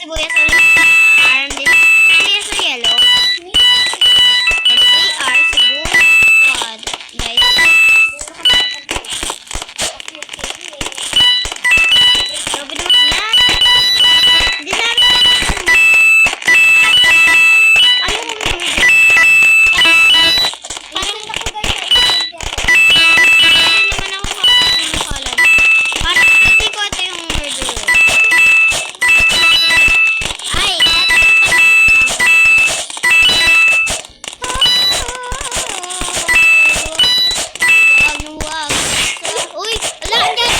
sibuyas ulit. Hindi sibuyas o yellow. We are sibuyas. Guys. Grabe naman yan. Hindi na. Ayaw mo mo. Parang hindi naman ako makakalad. Parang hindi ko ito yung murder. Ay, wag. Uy, ala, andyan,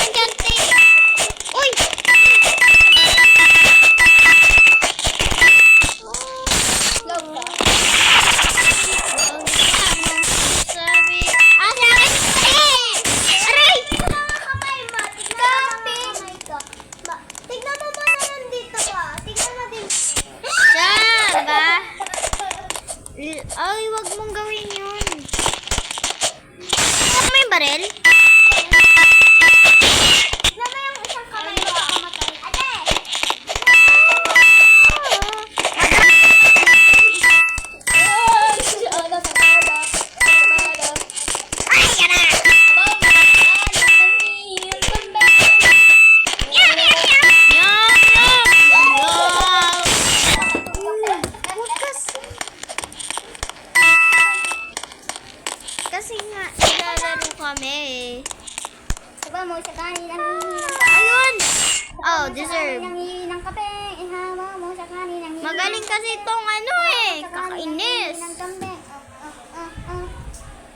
te. Uy. Sabi, sa akin, aray! Tignan mo muna nandito ka. Tignan mo din. Siya ba? Ay, wag mong gawin yun. Ano mo yung baril? Tignan mo yung isang kamay mo. Kamatay. Ate! Ay, yan na! Yum, yum, yum! Kasi nga, naglalaro kami eh. Diba mo sa kanin ng Ayun! Oh, deserve. ng kape. Ihawa mo sa kanin ng Magaling kasi itong ano eh. Kakainis. ng kambing.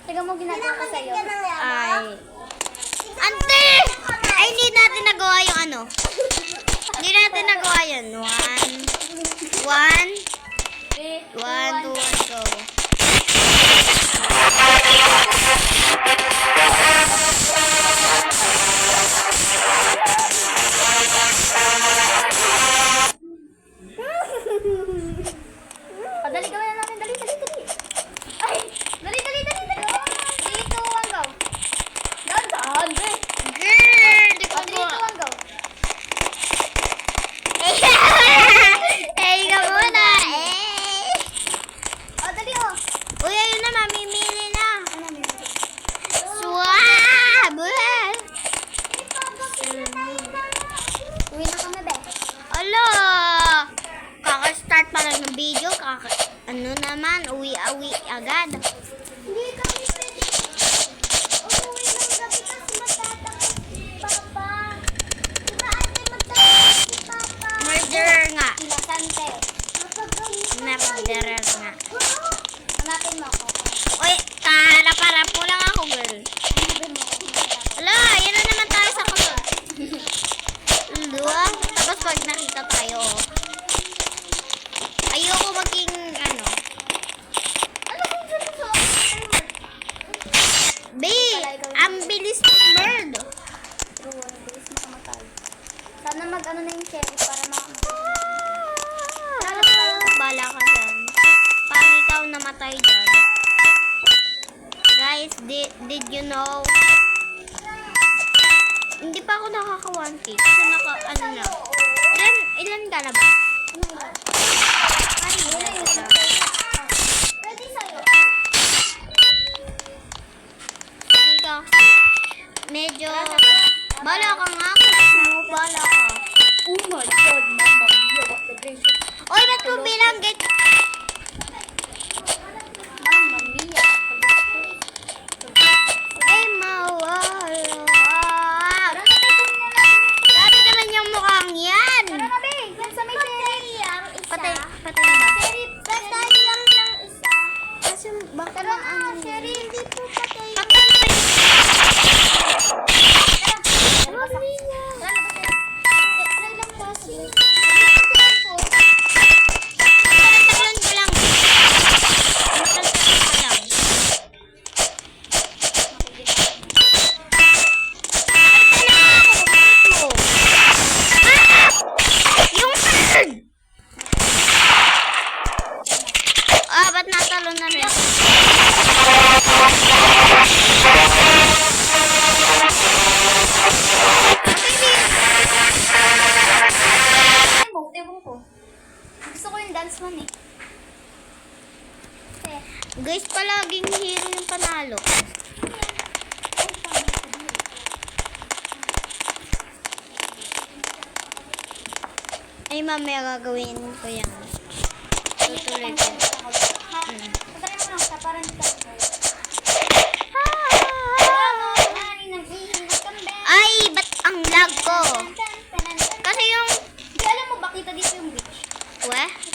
Tiga mo ginagawa ko sa'yo. Ay. Ante! Ay, hindi natin nagawa yung ano. Hindi natin nagawa yun. One, two, go. Dali gawin na natin. Dali. Ay! Dali. 3, 2, 1, go. Dahan, be. Girl! Di ko 3, 2, po. 1, go. Eh, ikaw muna. Eh. Dali, Uy, ayun na, mamimili na. Ano mo? Swab! Uwi na kami, be. Ala! Kaka-start pa lang ng video. Ano naman, uwi-awi agad. Hindi kami pwede. Uuwi ng gabi kasi matatakot si Papa. Diba ate magtatakot si Papa? Murderer nga. Ilasante. Murderer nga. Hanapin mo ako. Uy, kaharap-harap mo lang ako, girl. Hanapin mo ako. Ala, yan na naman tayo sa kasunod. Luwag. Tapos pag nakita tayo, ayoko maging, ano, Ano kung dito sa ang bilis ng bird. True, ang bilis makamatay. Sana mag-ano na yung cherry para Bala ka dyan. Pag ikaw namatay dyan. Guys, did you know? Hindi pa ako nakaka-one piece. So, ano na. Ilan ka na ba? Ay, Pwede sa'yo. ikaw. Medyo, bala ka nga. Bala ka. Oh my God, Mama Mia, what the gracious. Oy, ba't mo binanggit? Mama Mia. Ay, mawala. Grabe naman yung mukhang yan. Tara na, be. Yan sa may cherry. Ang isa. Patay na ba? Cherry, patay lang ng isa. Kasi baka Tara na, cherry. Hindi po patay. Patay na. Tara na, try lang kasi. Tagalon ko lang. Tagalon ko lang. Yung bird! Ba't natalon na rin? Ewan ko. dance man eh. Eh, Guys, palaging hero yung panalo. Ay, mamaya gagawin ko yan. Tutuloy ko. Ha? Patayin mo lang siya para hindi ka. Ay, ba't ang lag ko? Kasi yung... Di alam mo ba kita dito yung beach? Weh?